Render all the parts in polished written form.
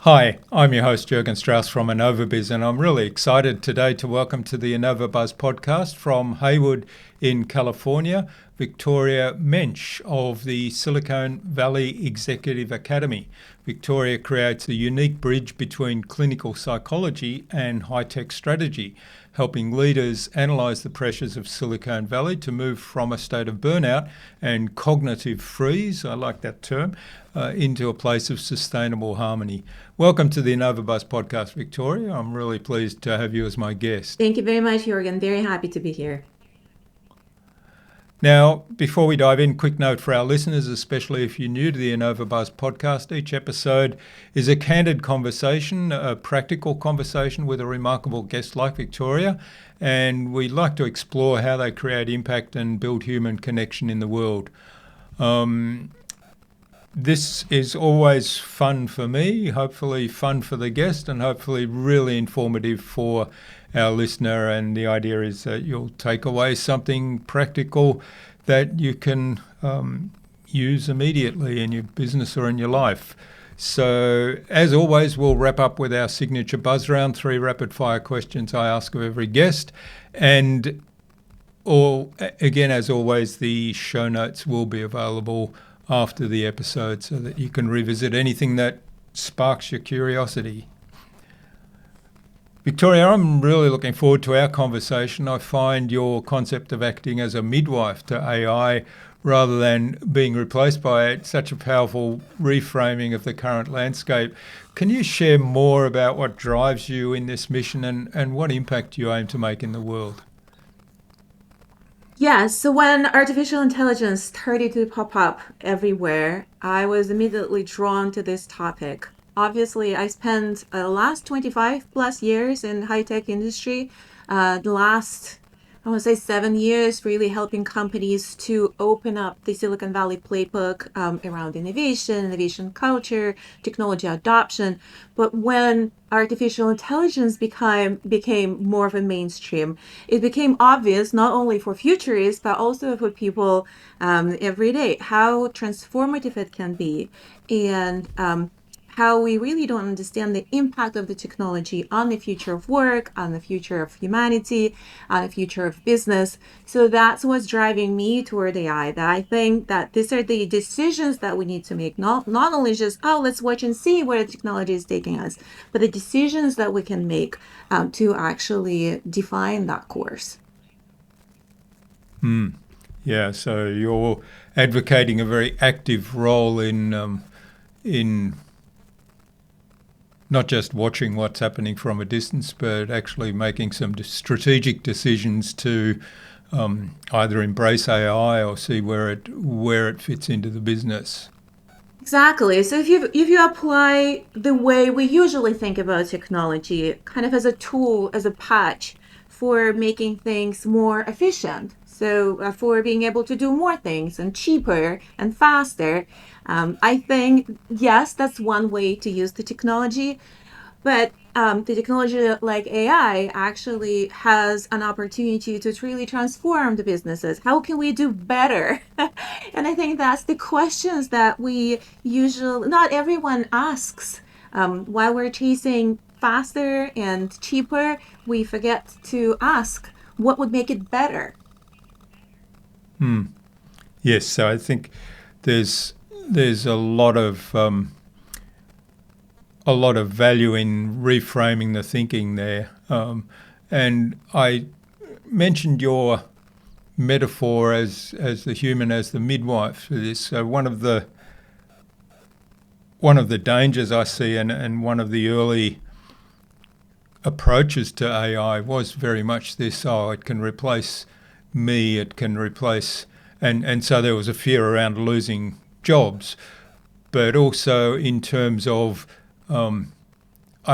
Hi, I'm your host Jürgen Strauss from Innova.Buzz, and I'm really excited today to welcome to the Innova.Buzz podcast from Hayward in California, Victoria Mensch of the Silicon Valley Executive Academy. Victoria creates a unique bridge between clinical psychology and high-tech strategy, helping leaders analyse the pressures of Silicon Valley to move from a state of burnout and cognitive freeze, I like that term, into a place of sustainable harmony. Welcome to the Innova.Buzz podcast, Victoria. I'm really pleased to have you as my guest. Thank you very much, Jürgen. Very happy to be here. Now, before we dive in, quick note for our listeners, especially if you're new to the Innova.Buzz podcast, each episode is a candid conversation, a practical conversation with a remarkable guest like Victoria, and we like to explore how they create impact and build human connection in the world. This is always fun for me, hopefully fun for the guest, and hopefully really informative for our listener. And the idea is that you'll take away something practical that you can use immediately in your business or in your life. So, as always, we'll wrap up with our signature buzz round, 3 rapid-fire questions I ask of every guest. And again, as always, the show notes will be available after the episode so that you can revisit anything that sparks your curiosity. Victoria, I'm really looking forward to our conversation. I find your concept of acting as a midwife to AI rather than being replaced by it such a powerful reframing of the current landscape. Can you share more about what drives you in this mission and what impact you aim to make in the world? Yeah, so when artificial intelligence started to pop up everywhere, I was immediately drawn to this topic. Obviously, I spent the last 25 plus years in high-tech industry, the last, I want to say 7 years, really helping companies to open up the Silicon Valley playbook around innovation culture, technology adoption. But when artificial intelligence became more of a mainstream, it became obvious not only for futurists, but also for people every day, how transformative it can be. And how we really don't understand the impact of the technology on the future of work, on the future of humanity, on the future of business. So that's what's driving me toward AI, that I think that these are the decisions that we need to make, not only just, let's watch and see where the technology is taking us, but the decisions that we can make to actually define that course. Yeah, so you're advocating a very active role in not just watching what's happening from a distance, but actually making some strategic decisions to either embrace AI or see where it fits into the business. Exactly. So if you apply the way we usually think about technology, kind of as a tool, as a patch for making things more efficient, so for being able to do more things and cheaper and faster, I think, yes, that's one way to use the technology. But the technology like AI actually has an opportunity to truly transform the businesses. How can we do better? And I think that's the questions that not everyone asks. While we're chasing faster and cheaper, we forget to ask what would make it better. Yes, so I think there's a lot of value in reframing the thinking there. And I mentioned your metaphor as the human as the midwife for this. So one of the dangers I see and one of the early approaches to AI was very much this, it can replace me, it can replace, and so there was a fear around losing jobs, but also in terms of I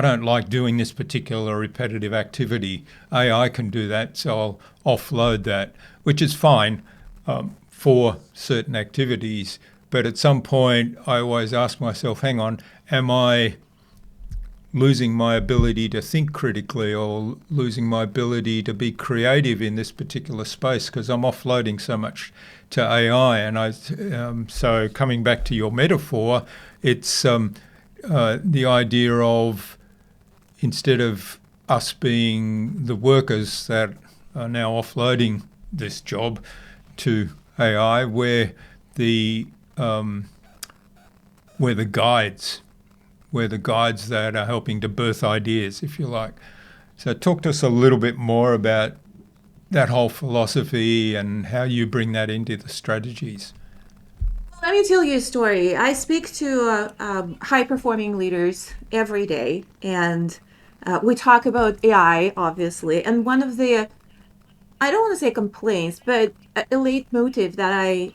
don't like doing this particular repetitive activity. AI can do that, so I'll offload that, which is fine for certain activities. But at some point, I always ask myself, hang on, am I losing my ability to think critically or losing my ability to be creative in this particular space because I'm offloading so much to AI? And so coming back to your metaphor, it's the idea of, instead of us being the workers that are now offloading this job to AI, the um, we're the guides. We're the guides that are helping to birth ideas, if you like. So talk to us a little bit more about that whole philosophy and how you bring that into the strategies. Let me tell you a story. I speak to high performing leaders every day, and we talk about AI, obviously. And one of the, I don't want to say complaints, but a leitmotif that I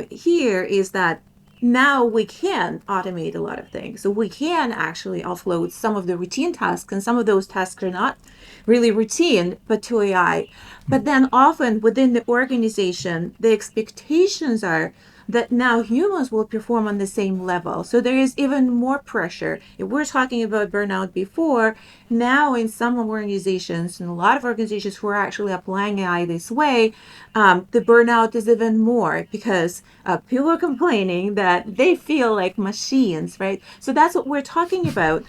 hear is that now we can automate a lot of things. So we can actually offload some of the routine tasks, and some of those tasks are not really routine, but to AI. But then often within the organization, the expectations are that now humans will perform on the same level. So there is even more pressure. If we're talking about burnout before, now in some organizations, and a lot of organizations who are actually applying AI this way, the burnout is even more because people are complaining that they feel like machines, right? So that's what we're talking about.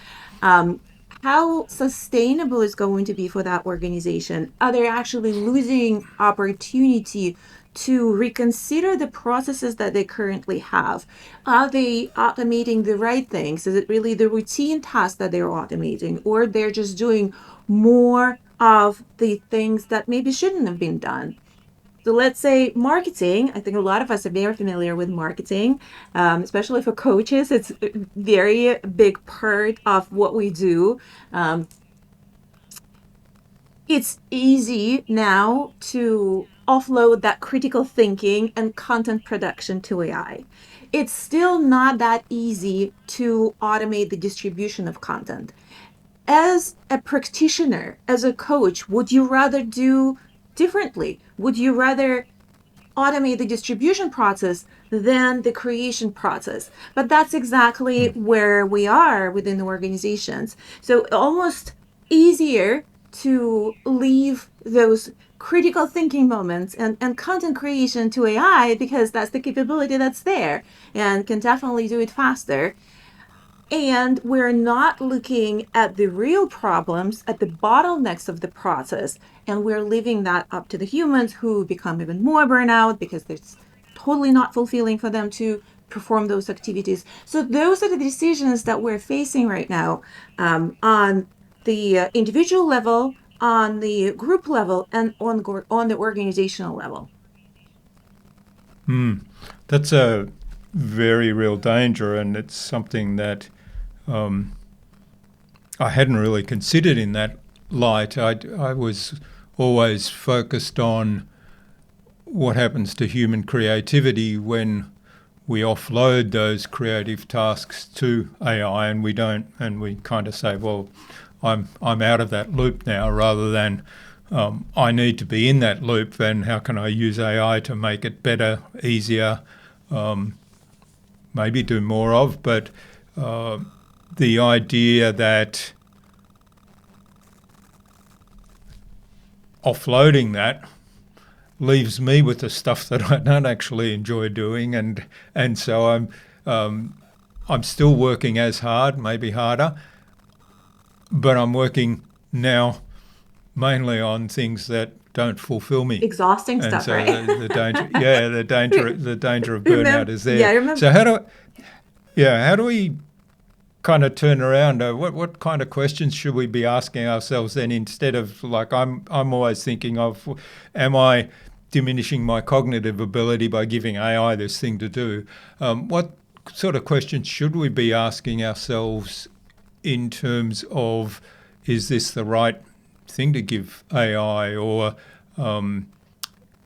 How sustainable is going to be for that organization? Are they actually losing opportunity to reconsider the processes that they currently have? Are they automating the right things? Is it really the routine tasks that they're automating, or they're just doing more of the things that maybe shouldn't have been done? So let's say marketing. I think a lot of us are very familiar with marketing, especially for coaches. It's a very big part of what we do. Um, it's easy now to offload that critical thinking and content production to AI. It's still not that easy to automate the distribution of content. As a practitioner, as a coach, would you rather do differently? Would you rather automate the distribution process than the creation process? But that's exactly where we are within the organizations. So almost easier to leave those critical thinking moments and content creation to AI because that's the capability that's there and can definitely do it faster. And we're not looking at the real problems, at the bottlenecks of the process, and we're leaving that up to the humans who become even more burnout because it's totally not fulfilling for them to perform those activities. So those are the decisions that we're facing right now, on the individual level, on the group level, and on the organizational level. That's a very real danger, and it's something that I hadn't really considered in that light. I was always focused on what happens to human creativity when we offload those creative tasks to AI, and we don't, and we kind of say, well, I'm out of that loop now, rather than I need to be in that loop, and how can I use AI to make it better, easier, maybe do more of. But the idea that offloading that leaves me with the stuff that I don't actually enjoy doing, and so I'm still working as hard, maybe harder, but I'm working now mainly on things that don't fulfill me. Exhausting And stuff, so right? the danger, yeah, the danger of burnout is Yeah, I there. remember. So how do we kind of turn around? What kind of questions should we be asking ourselves then, instead of, like, I'm always thinking of, am I diminishing my cognitive ability by giving AI this thing to do? What sort of questions should we be asking ourselves in terms of, is this the right thing to give AI, or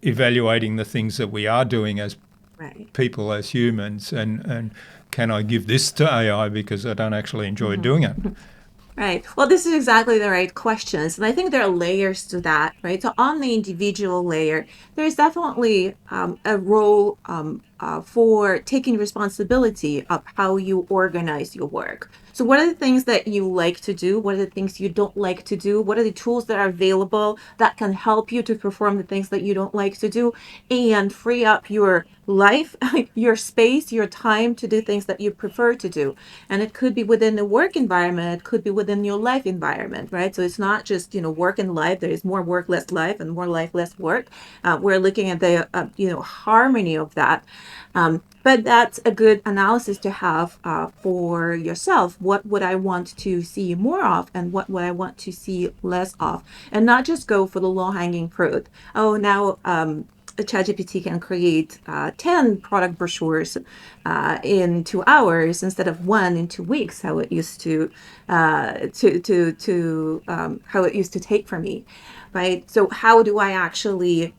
evaluating the things that we are doing as Right. people, as humans, and can I give this to AI because I don't actually enjoy doing it? Mhm. Right. Well, this is exactly the right questions. And I think there are layers to that, right? So, on the individual layer, there's definitely a role for taking responsibility of how you organize your work. So, what are the things that you like to do? What are the things you don't like to do? What are the tools that are available that can help you to perform the things that you don't like to do and free up your life, your space, your time to do things that you prefer to do. And it could be within the work environment, it could be within your life environment, right? So it's not just, work and life. There is more work, less life, and more life, less work. We're looking at the, harmony of that. But that's a good analysis to have for yourself. What would I want to see more of, and what would I want to see less of? And not just go for the low hanging fruit. Oh, now ChatGPT can create 10 product brochures in 2 hours instead of one in 2 weeks, how it used to how it used to take for me, right? So how do I actually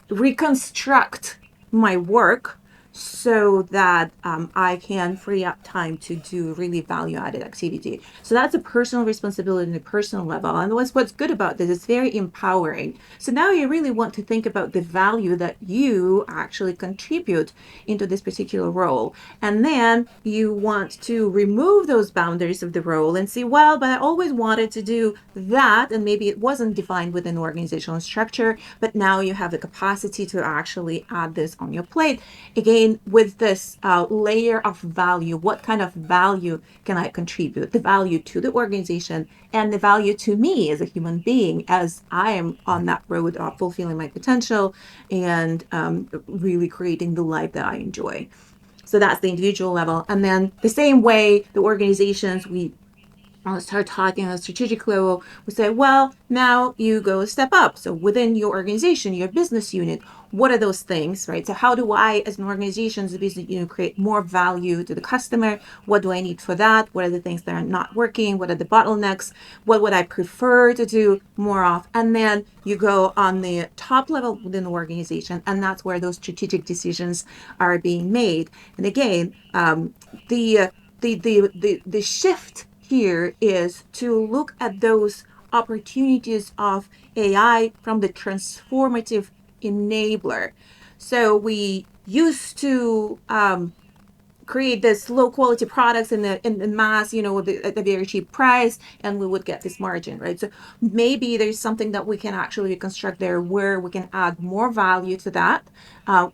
reconstruct my work so that I can free up time to do really value-added activity? So that's a personal responsibility on a personal level. And what's good about this, it's very empowering. So now you really want to think about the value that you actually contribute into this particular role. And then you want to remove those boundaries of the role and see, well, but I always wanted to do that, and maybe it wasn't defined within organizational structure, but now you have the capacity to actually add this on your plate. Again, with this layer of value, what kind of value can I contribute? The value to the organization and the value to me as a human being, as I am on that road of fulfilling my potential and really creating the life that I enjoy. So that's the individual level. And then the same way the organizations, we start talking on a strategic level, we say, well, now you go a step up. So within your organization, your business unit, what are those things, right? So how do I, as an organization, as a business unit, create more value to the customer? What do I need for that? What are the things that are not working? What are the bottlenecks? What would I prefer to do more of? And then you go on the top level within the organization, and that's where those strategic decisions are being made. And again, the shift here is to look at those opportunities of AI from the transformative enabler. So we used to create this low quality products in the mass, at a very cheap price, and we would get this margin, right? So maybe there's something that we can actually reconstruct there where we can add more value to that,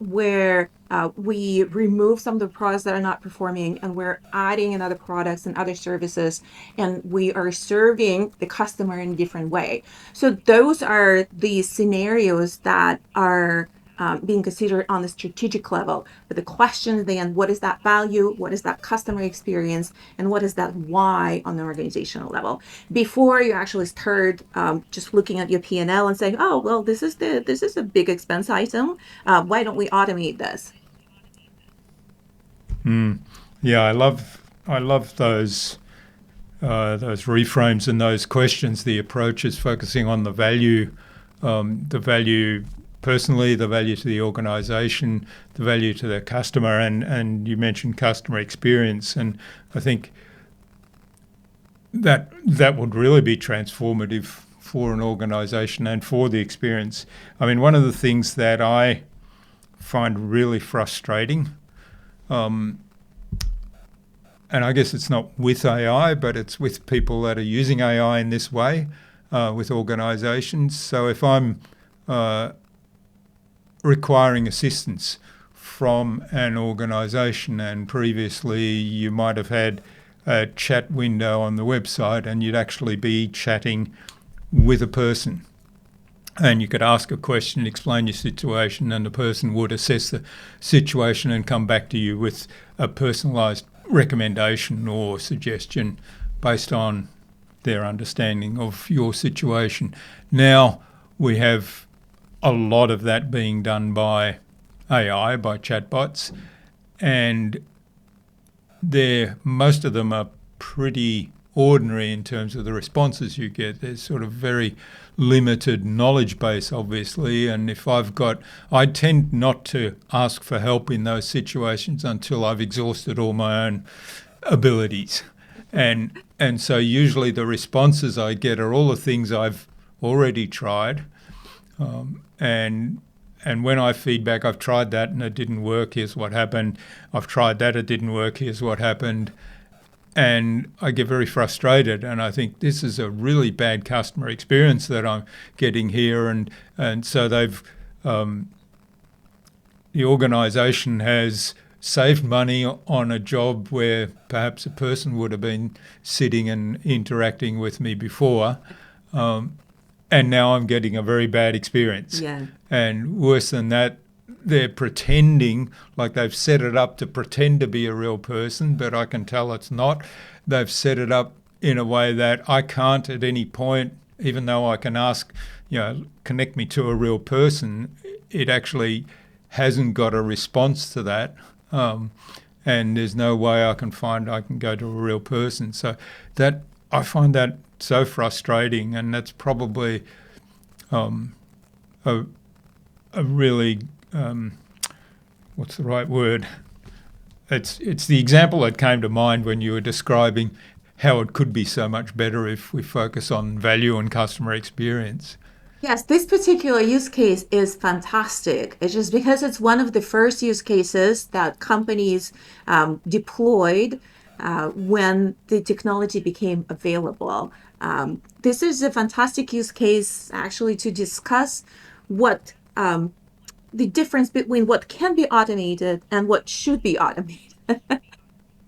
where we remove some of the products that are not performing, and we're adding in other products and other services, and we are serving the customer in a different way. So those are the scenarios that are being considered on the strategic level. But the question then, what is that value? What is that customer experience? And what is that why on the organizational level? Before you actually start just looking at your P&L and saying, oh, well, this is a big expense item. Why don't we automate this? Yeah, I love those reframes and those questions. The approach is focusing on the value personally, the value to the organisation, the value to the customer, and you mentioned customer experience, and I think that would really be transformative for an organisation and for the experience. I mean, one of the things that I find really frustrating, and I guess it's not with AI, but it's with people that are using AI in this way, with organisations. So if I'm requiring assistance from an organisation, and previously you might have had a chat window on the website and you'd actually be chatting with a person, and you could ask a question, explain your situation, and the person would assess the situation and come back to you with a personalised recommendation or suggestion based on their understanding of your situation. Now we have a lot of that being done by AI, by chatbots, and most of them are pretty ordinary in terms of the responses you get. There's sort of very limited knowledge base, obviously, and I tend not to ask for help in those situations until I've exhausted all my own abilities. And so usually the responses I get are all the things I've already tried. And when I feedback, I've tried that and it didn't work, here's what happened. I've tried that, it didn't work, here's what happened. And I get very frustrated, and I think this is a really bad customer experience that I'm getting here. And so they've the organisation has saved money on a job where perhaps a person would have been sitting and interacting with me before, and now I'm getting a very bad experience. Yeah. And worse than that, they're pretending, like they've set it up to pretend to be a real person, but I can tell it's not. They've set it up in a way that I can't at any point, even though I can ask, connect me to a real person, it actually hasn't got a response to that. And there's no way I can go to a real person. So that I find that so frustrating, and that's probably a really what's the right word? It's the example that came to mind when you were describing how it could be so much better if we focus on value and customer experience. Yes, this particular use case is fantastic. It's just because it's one of the first use cases that companies deployed when the technology became available. This is a fantastic use case actually to discuss what the difference between what can be automated and what should be automated.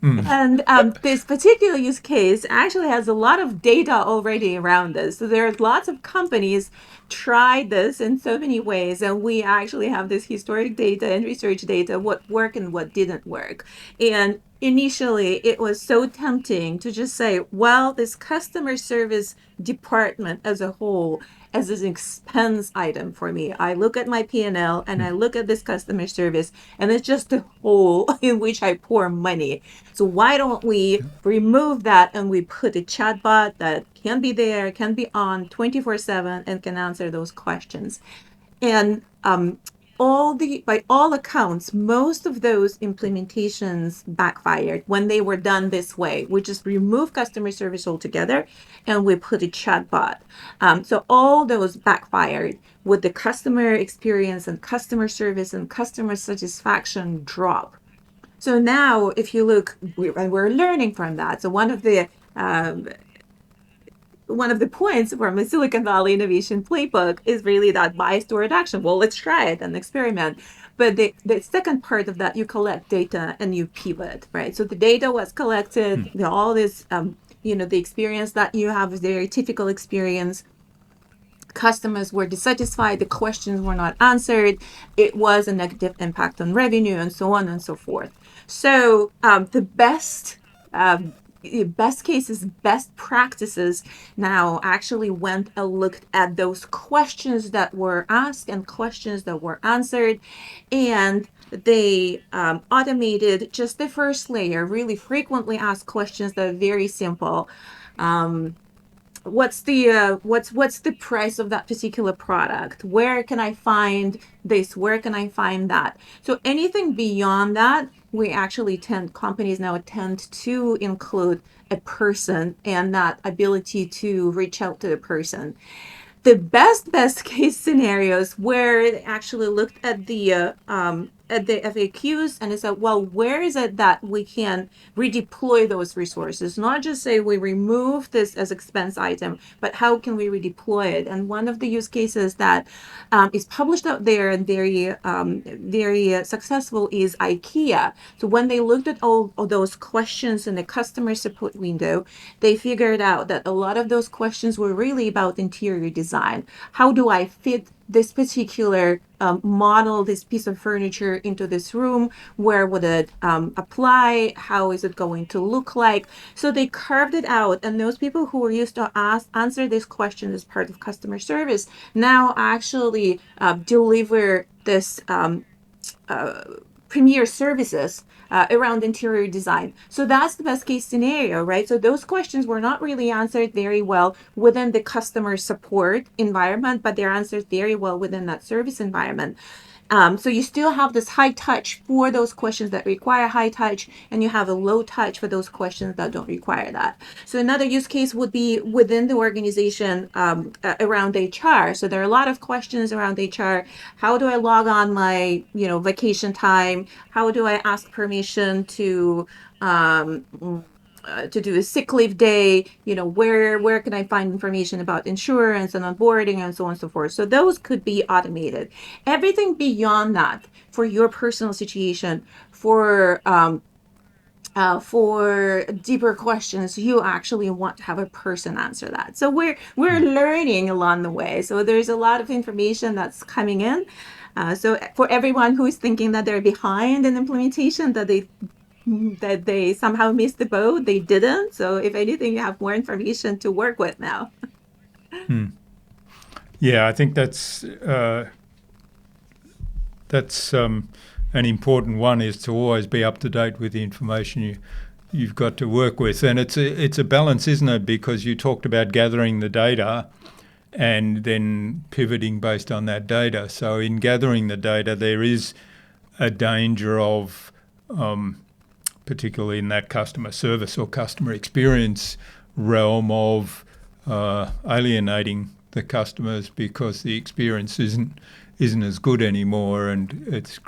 And this particular use case actually has a lot of data already around this. So there's lots of companies tried this in so many ways, and we actually have this historic data and research data, what worked and what didn't work. And initially, it was so tempting to just say, well, this customer service department as a whole as an expense item for me. I look at my P&L and I look at this customer service, and it's just a hole in which I pour money. So why don't we remove that and we put a chatbot that can be there, can be on 24/7, and can answer those questions. And by all accounts, most of those implementations backfired when they were done this way. We just remove customer service altogether and we put a chatbot. So all those backfired with the customer experience and customer service and customer satisfaction drop. So now, if you look, we're learning from that. So one of the points from the Silicon Valley Innovation Playbook is really that bias toward action. Well, let's try it and experiment. But the second part of that, you collect data and you pivot, right? So the data was collected, all this, the experience that you have is a very typical experience. Customers were dissatisfied, the questions were not answered, it was a negative impact on revenue, and so on and so forth. So the best cases, best practices now actually went and looked at those questions that were asked and questions that were answered, and they automated just the first layer, really frequently asked questions that are very simple. What's the price of that particular product? Where can I find this? Where can I find that? So anything beyond that, companies now tend to include a person and that ability to reach out to the person. The best case scenarios where they actually looked at the FAQs and it said, well, where is it that we can redeploy those resources? Not just say we remove this as expense item, but how can we redeploy it? And one of the use cases that is published out there and very successful is IKEA. So when they looked at all of those questions in the customer support window, they figured out that a lot of those questions were really about interior design. How do I fit this particular model, this piece of furniture into this room? Where would it apply? How is it going to look like? So they carved it out, and those people who were used to answer this question as part of customer service now actually deliver this premier services around interior design. So that's the best case scenario, right? So those questions were not really answered very well within the customer support environment, but they're answered very well within that service environment. So you still have this high touch for those questions that require high touch, and you have a low touch for those questions that don't require that. So another use case would be within the organization around HR. So there are a lot of questions around HR. How do I log on my vacation time? How do I ask permission to to do a sick leave day, where can I find information about insurance and onboarding and so on and so forth. So those could be automated. Everything beyond that for your personal situation, for deeper questions, you actually want to have a person answer that. So we're learning along the way. So there's a lot of information that's coming in. So for everyone who is thinking that they're behind in implementation, that they somehow missed the boat, they didn't. So if anything, you have more information to work with now. Yeah, I think that's an important one, is to always be up to date with the information you've got to work with. And it's a balance, isn't it? Because you talked about gathering the data and then pivoting based on that data. So in gathering the data, there is a danger of, particularly in that customer service or customer experience realm, of alienating the customers because the experience isn't as good anymore, and it's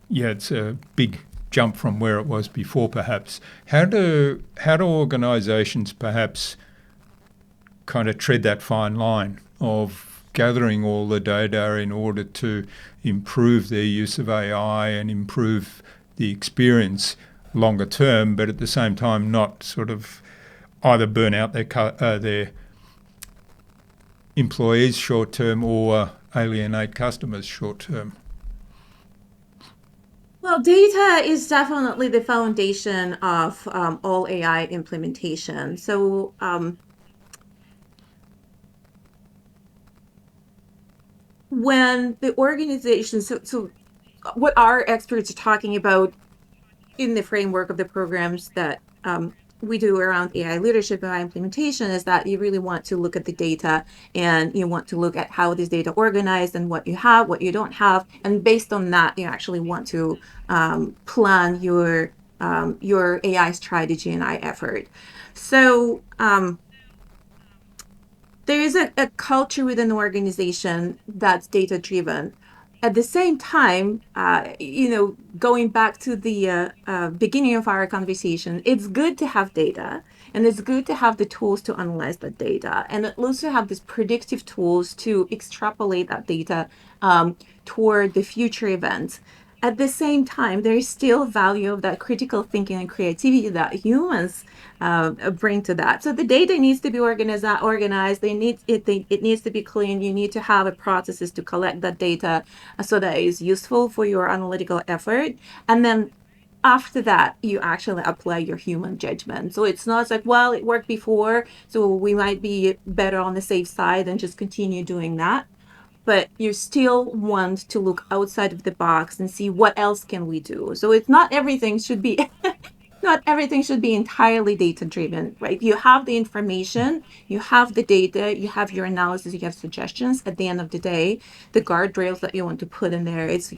it's a big jump from where it was before, perhaps. How do organisations perhaps kind of tread that fine line of gathering all the data in order to improve their use of AI and improve the experience longer term, but at the same time not sort of either burn out their employees short term or alienate customers short term? Well, data is definitely the foundation of all AI implementation. So when the organization, so what our experts are talking about in the framework of the programs that we do around AI leadership and AI implementation is that you really want to look at the data, and you want to look at how this data organized and what you have, what you don't have, and based on that, you actually want to plan your AI strategy and AI effort. So there is a culture within the organization that's data driven. At the same time, going back to the beginning of our conversation, it's good to have data, and it's good to have the tools to analyze that data, and also have these predictive tools to extrapolate that data toward the future events. At the same time, there is still value of that critical thinking and creativity that humans bring to that. So the data needs to be organized. It needs to be clean. You need to have a processes to collect that data so that it is useful for your analytical effort. And then after that, you actually apply your human judgment. So it's not like, well, it worked before, so we might be better on the safe side and just continue doing that. But you still want to look outside of the box and see what else can we do. So it's not everything should be not everything should be entirely data driven, right? You have the information, you have the data, you have your analysis, you have suggestions. At the end of the day, the guardrails that you want to put in there, it's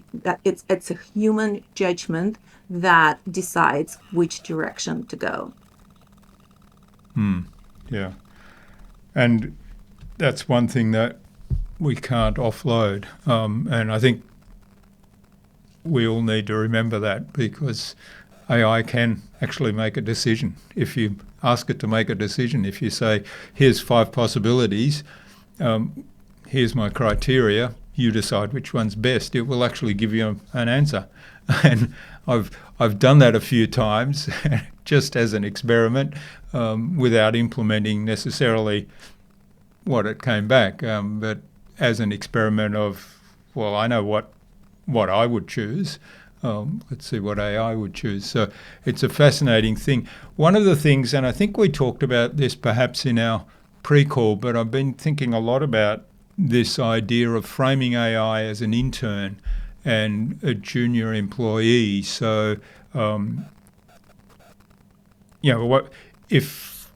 a human judgment that decides which direction to go. Yeah. And that's one thing that we can't offload. And I think we all need to remember that, because AI can actually make a decision. If you ask it to make a decision, if you say, here's 5 possibilities, here's my criteria, you decide which one's best, it will actually give you an answer. And I've done that a few times just as an experiment, without implementing necessarily what it came back, but as an experiment of, well, I know what I would choose. Let's see what AI would choose. So it's a fascinating thing. One of the things, and I think we talked about this perhaps in our pre-call, but I've been thinking a lot about this idea of framing AI as an intern and a junior employee. So, if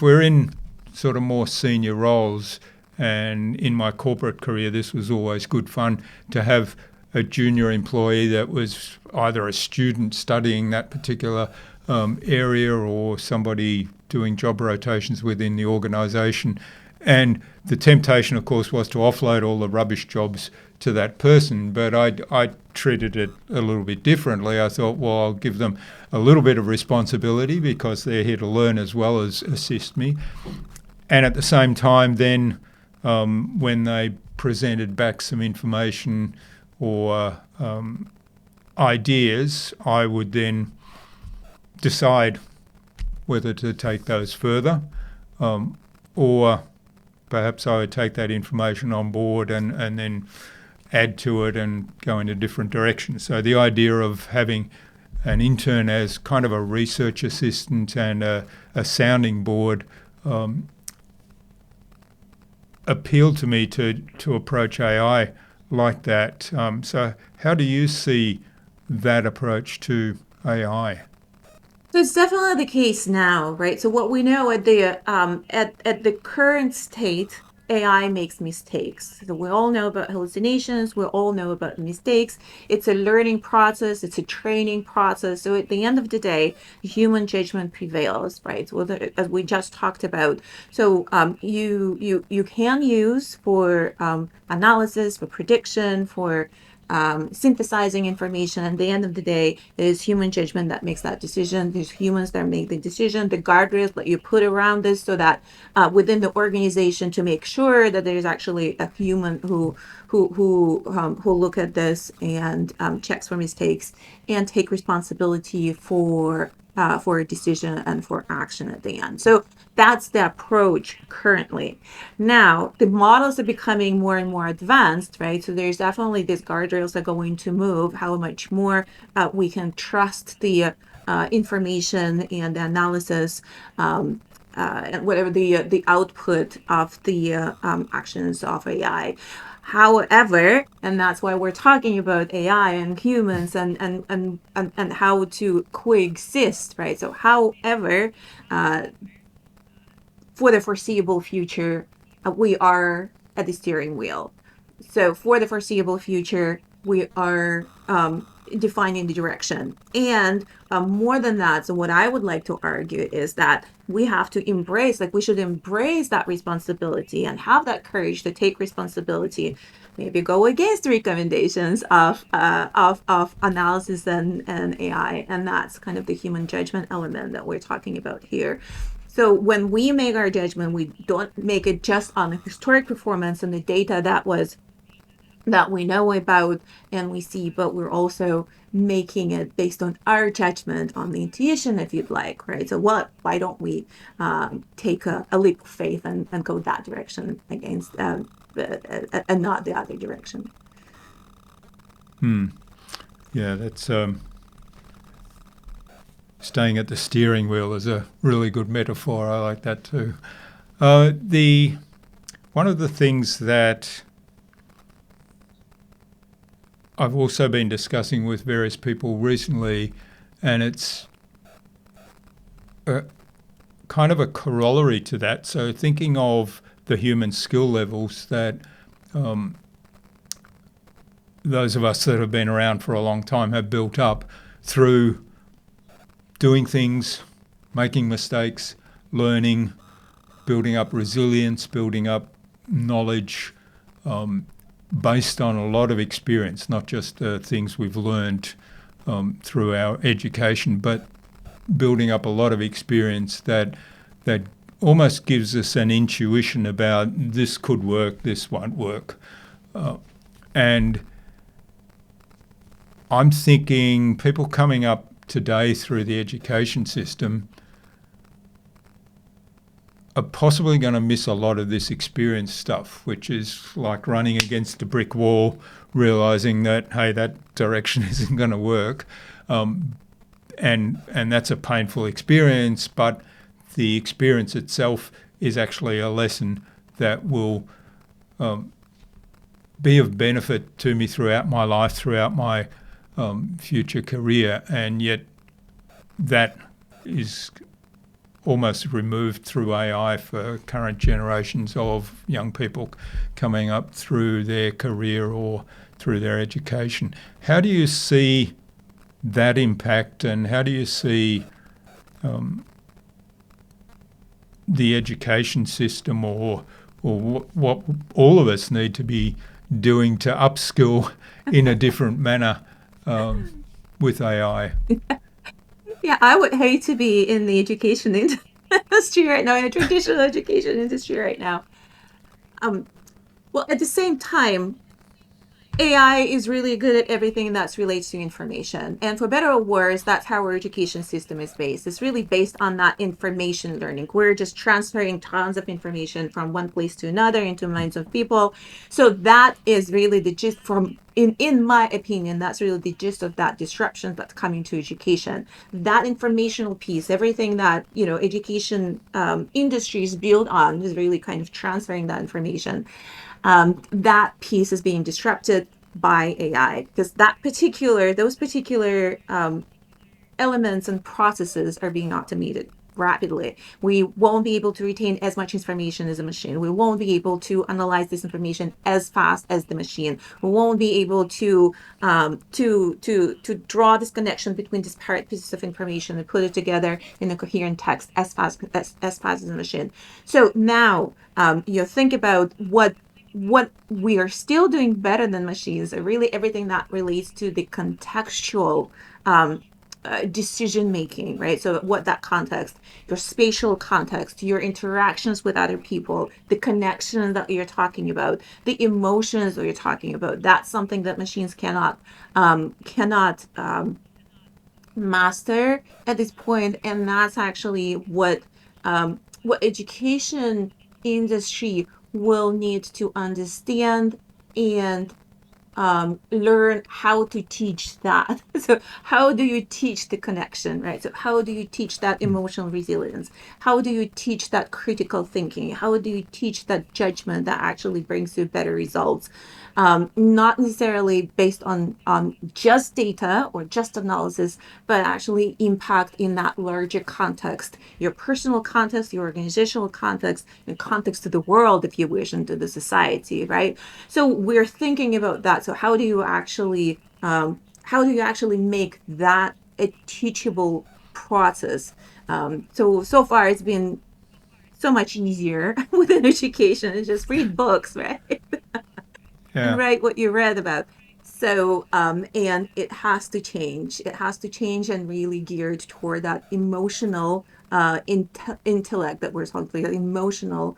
we're in sort of more senior roles, and in my corporate career, this was always good fun to have a junior employee that was either a student studying that particular area, or somebody doing job rotations within the organisation, And the temptation, of course, was to offload all the rubbish jobs to that person, but I treated it a little bit differently. I thought, well, I'll give them a little bit of responsibility because they're here to learn as well as assist me. And at the same time, then when they presented back some information or ideas, I would then decide whether to take those further or perhaps I would take that information on board and then add to it and go in a different direction. So the idea of having an intern as kind of a research assistant and a sounding board appealed to me to approach AI like that. So how do you see that approach to AI? So it's definitely the case now, right? So what we know at the current state, AI makes mistakes. So we all know about hallucinations. We all know about mistakes. It's a learning process. It's a training process. So at the end of the day, human judgment prevails, right? So as we just talked about. So you can use for analysis, for prediction, for synthesizing information. At the end of the day, it is human judgment that makes that decision. There's humans that make the decision, the guardrails that you put around this so that within the organization to make sure that there's actually a human who look at this and checks for mistakes and take responsibility for a decision and for action at the end. So that's the approach currently. Now, the models are becoming more and more advanced, right? So there's definitely these guardrails are going to move, how much more we can trust the information and the analysis and whatever the output of the actions of AI. However, and that's why we're talking about AI and humans and how to coexist, right? So, however, for the foreseeable future, we are at the steering wheel. So, for the foreseeable future, we are defining the direction. And more than that, so what I would like to argue is that we have to embrace, like we should embrace that responsibility and have that courage to take responsibility, maybe go against the recommendations of analysis and AI. And that's kind of the human judgment element that we're talking about here. So when we make our judgment, we don't make it just on the historic performance and the data that we know about and we see, but we're also making it based on our judgment on the intuition, if you'd like, right? So why don't we take a leap of faith and go that direction against and not the other direction? Yeah, that's staying at the steering wheel is a really good metaphor. I like that too. One of the things that I've also been discussing with various people recently, and it's kind of a corollary to that. So thinking of the human skill levels that those of us that have been around for a long time have built up through doing things, making mistakes, learning, building up resilience, building up knowledge, based on a lot of experience, not just things we've learned through our education, but building up a lot of experience that almost gives us an intuition about this could work, this won't work. And I'm thinking people coming up today through the education system are possibly going to miss a lot of this experience stuff, which is like running against a brick wall, realizing that, hey, that direction isn't going to work. And that's a painful experience, but the experience itself is actually a lesson that will be of benefit to me throughout my life, throughout my future career. And yet that is almost removed through AI for current generations of young people coming up through their career or through their education. How do you see that impact, and how do you see the education system or or what all of us need to be doing to upskill in a different manner with AI. Yeah, I would hate to be in the education industry right now, in the traditional education industry right now. Um, well, at the same time, AI is really good at everything that's related to information. And for better or worse, that's how our education system is based. It's really based on that information learning. We're just transferring tons of information from one place to another into minds of people. So that is really the gist from in my opinion, that's really the gist of that disruption that's coming to education. That informational piece, everything that education industries build on, is really kind of transferring that information. That piece is being disrupted by AI because those particular elements and processes are being automated rapidly. We won't be able to retain as much information as a machine. We won't be able to analyze this information as fast as the machine. We won't be able to draw this connection between disparate pieces of information and put it together in a coherent text as fast as the machine. So now think about what we are still doing better than machines are really everything that relates to the contextual decision making, right? So what that context, your spatial context, your interactions with other people, the connection that you're talking about, the emotions that you're talking about, that's something that machines cannot master at this point. And that's actually what education industry will need to understand and learn how to teach that. So how do you teach the connection, right? So how do you teach that emotional resilience? How do you teach that critical thinking? How do you teach that judgment that actually brings you better results? Not necessarily based on just data or just analysis, but actually impact in that larger context, your personal context, your organizational context, and context to the world, if you wish, and to the society, right? So we're thinking about that. So how do you actually make that a teachable process? So far it's been so much easier within education. It's just read books, right? And Yeah. write what you read about. So, and it has to change. It has to change and really geared toward that emotional intellect that we're talking about, emotional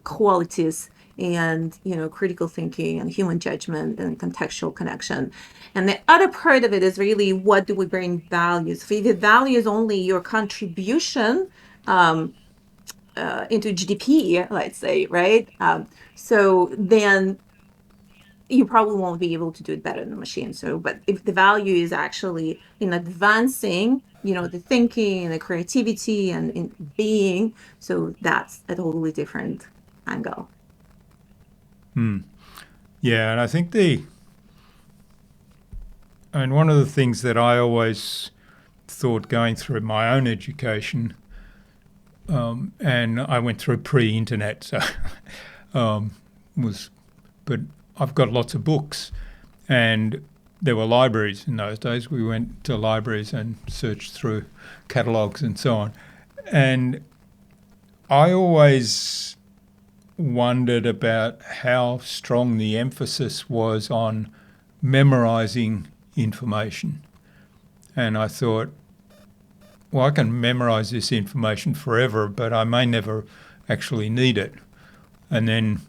qualities and critical thinking and human judgment and contextual connection. And the other part of it is really what do we bring values? If the value is only your contribution into GDP, let's say, right? So then you probably won't be able to do it better than the machine. So, but if the value is actually in advancing, the thinking and the creativity and in being, so that's a totally different angle. Yeah, and I think one of the things that I always thought going through my own education, and I went through pre-internet, so but I've got lots of books, and there were libraries in those days. We went to libraries and searched through catalogues and so on, and I always wondered about how strong the emphasis was on memorizing information. And I thought, well, I can memorize this information forever, but I may never actually need it. And then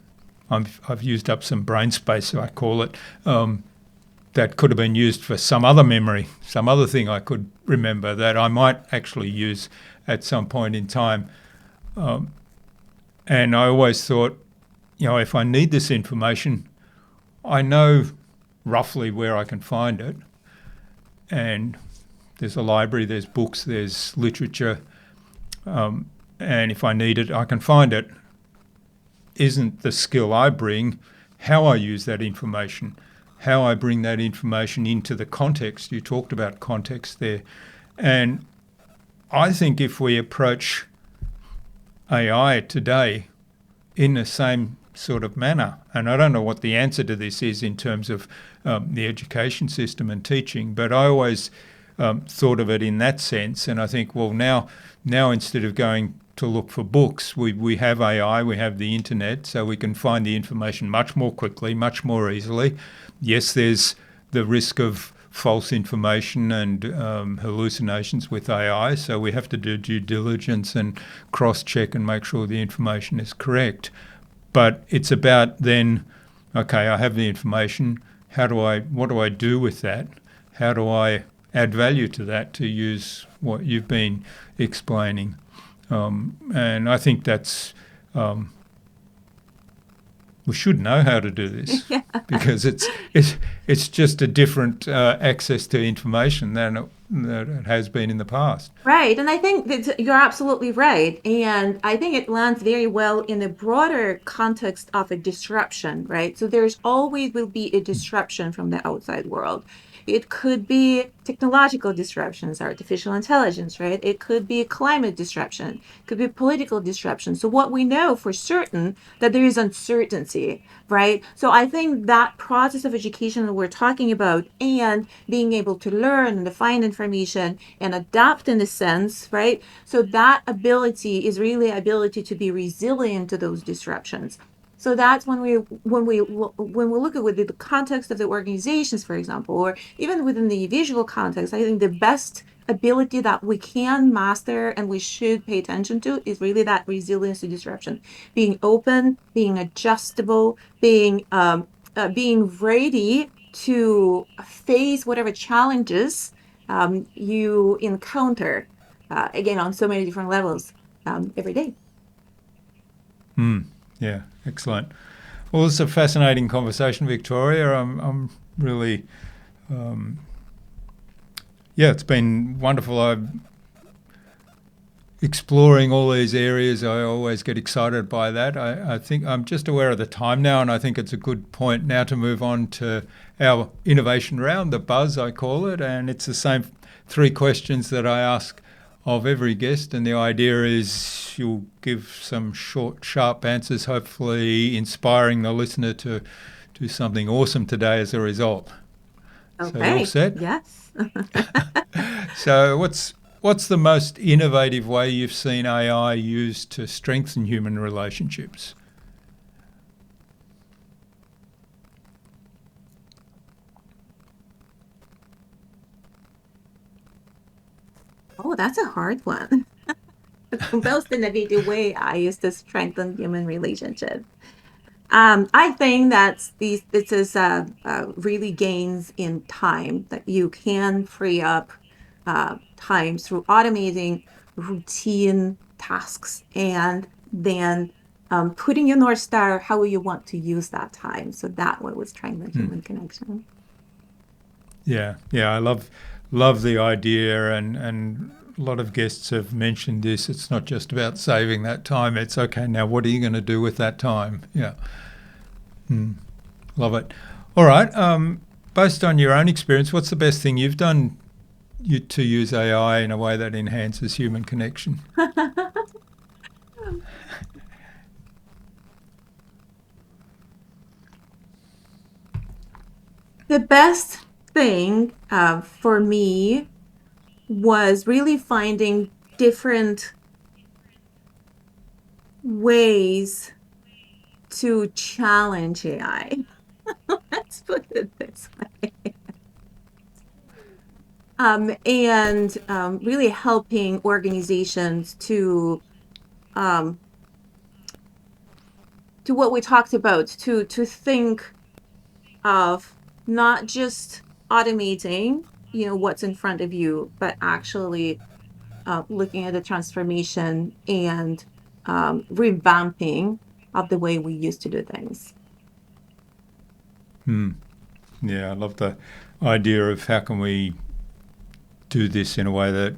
I've used up some brain space, so I call it, that could have been used for some other memory, some other thing I could remember that I might actually use at some point in time. And I always thought, if I need this information, I know roughly where I can find it. And there's a library, there's books, there's literature, and if I need it, I can find it. Isn't the skill I bring how I use that information, how I bring that information into the context? You talked about context there. And I think if we approach AI today in the same sort of manner, and I don't know what the answer to this is in terms of the education system and teaching, but I always thought of it in that sense. And I think, well, now instead of going to look for books, we have AI, we have the internet, so we can find the information much more quickly, much more easily. Yes, there's the risk of false information and hallucinations with AI, so we have to do due diligence and cross-check and make sure the information is correct. But it's about then, okay, I have the information, what do I do with that? How do I add value to that, to use what you've been explaining? And I think that's, we should know how to do this because it's just a different access to information than it has been in the past. Right. And I think that you're absolutely right. And I think it lands very well in the broader context of a disruption, right? So there's always will be a disruption from the outside world. It could be technological disruptions, artificial intelligence, right? It could be climate disruption, it could be political disruption. So what we know for certain that there is uncertainty, right? So I think that process of education that we're talking about and being able to learn and to find information and adapt in a sense, right? So that ability is really ability to be resilient to those disruptions. So that's when we look at within the context of the organizations, for example, or even within the visual context, I think the best ability that we can master and we should pay attention to is really that resilience to disruption, being open, being adjustable, being ready to face whatever challenges you encounter, again on so many different levels every day. Yeah, excellent. Well, it's a fascinating conversation, Victoria. I'm really, it's been wonderful. I'm exploring all these areas. I always get excited by that. I think I'm just aware of the time now, and I think it's a good point now to move on to our innovation round, the buzz, I call it. And it's the same 3 questions that I ask of every guest, and the idea is you'll give some short, sharp answers, hopefully inspiring the listener to do something awesome today as a result. Okay. So you all set? Yes. So what's the most innovative way you've seen AI used to strengthen human relationships? Oh, that's a hard one. The most innovative way I used to strengthen human relationships. I think that this is really gains in time that you can free up time through automating routine tasks and then putting your North Star how you want to use that time. So that one was strengthen human connection. Yeah, I love the idea, and a lot of guests have mentioned this. It's not just about saving that time. It's okay, now what are you going to do with that time? Yeah. Love it. All right. Based on your own experience, what's the best thing you've done to use AI in a way that enhances human connection? The best thing for me was really finding different ways to challenge AI. Let's put it this way. And really helping organizations to what we talked about, to think of not just automating, what's in front of you, but actually looking at the transformation and revamping of the way we used to do things. Yeah, I love the idea of how can we do this in a way that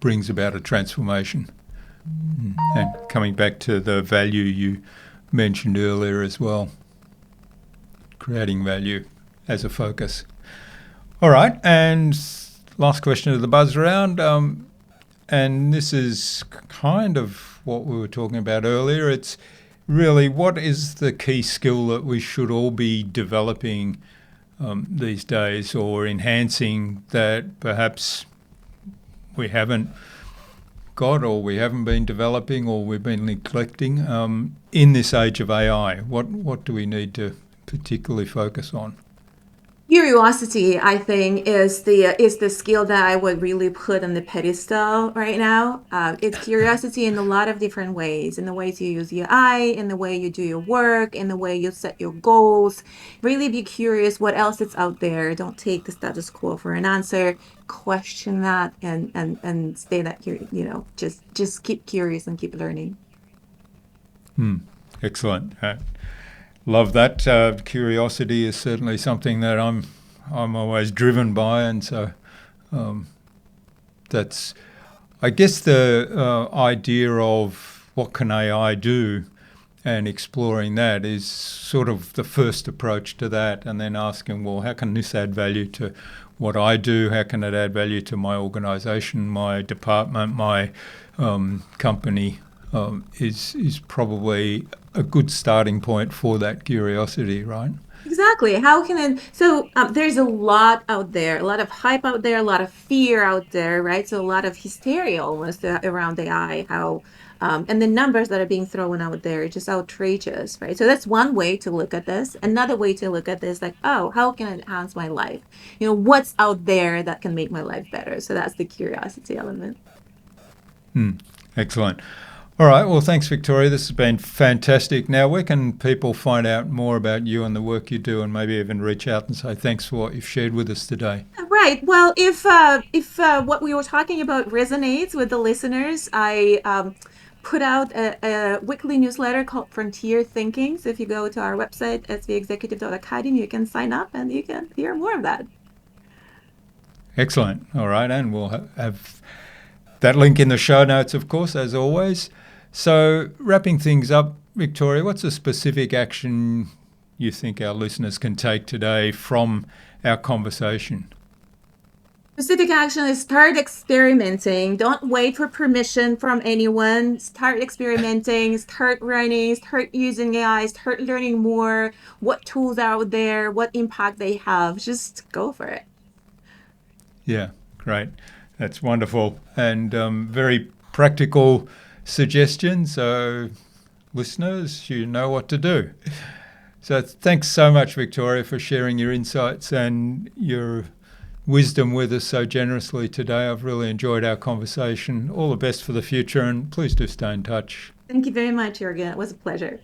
brings about a transformation. And coming back to the value you mentioned earlier as well, creating value as a focus. All right, and last question of the buzz round, and this is kind of what we were talking about earlier. It's really, what is the key skill that we should all be developing these days, or enhancing that perhaps we haven't got, or we haven't been developing, or we've been neglecting in this age of AI? What do we need to particularly focus on? Curiosity, I think, is the skill that I would really put on the pedestal right now. It's curiosity in a lot of different ways, in the ways you use AI, in the way you do your work, in the way you set your goals. Really be curious what else is out there. Don't take the status quo for an answer. Question that and stay that just keep curious and keep learning. Excellent. Love that. Curiosity is certainly something that I'm always driven by, and so that's, I guess, the idea of what can AI do, and exploring that is sort of the first approach to that, and then asking, well, how can this add value to what I do? How can it add value to my organisation, my department, my company? Is probably a good starting point for that curiosity, right? Exactly. How can it? So there's a lot out there, a lot of hype out there, a lot of fear out there, right? So a lot of hysteria almost around AI. And the numbers that are being thrown out there are just outrageous, right? So that's one way to look at this. Another way to look at this, like, oh, how can it enhance my life? What's out there that can make my life better? So that's the curiosity element. Excellent. All right. Well, thanks, Victoria. This has been fantastic. Now, where can people find out more about you and the work you do, and maybe even reach out and say thanks for what you've shared with us today? Right. Well, if what we were talking about resonates with the listeners, I put out a weekly newsletter called Frontier Thinking. So if you go to our website, svexecutive.academy, you can sign up and you can hear more of that. Excellent. All right. And we'll have that link in the show notes, of course, as always. So wrapping things up, Victoria, what's a specific action you think our listeners can take today from our conversation? Specific action is start experimenting. Don't wait for permission from anyone. Start experimenting, start running, start using AI, start learning more, what tools are out there, what impact they have. Just go for it. Yeah, great. That's wonderful, and very practical suggestions. So listeners, you know what to do. So thanks so much, Victoria, for sharing your insights and your wisdom with us so generously today. I've really enjoyed our conversation. All the best for the future, and please do stay in touch. Thank you very much, Jürgen. It was a pleasure.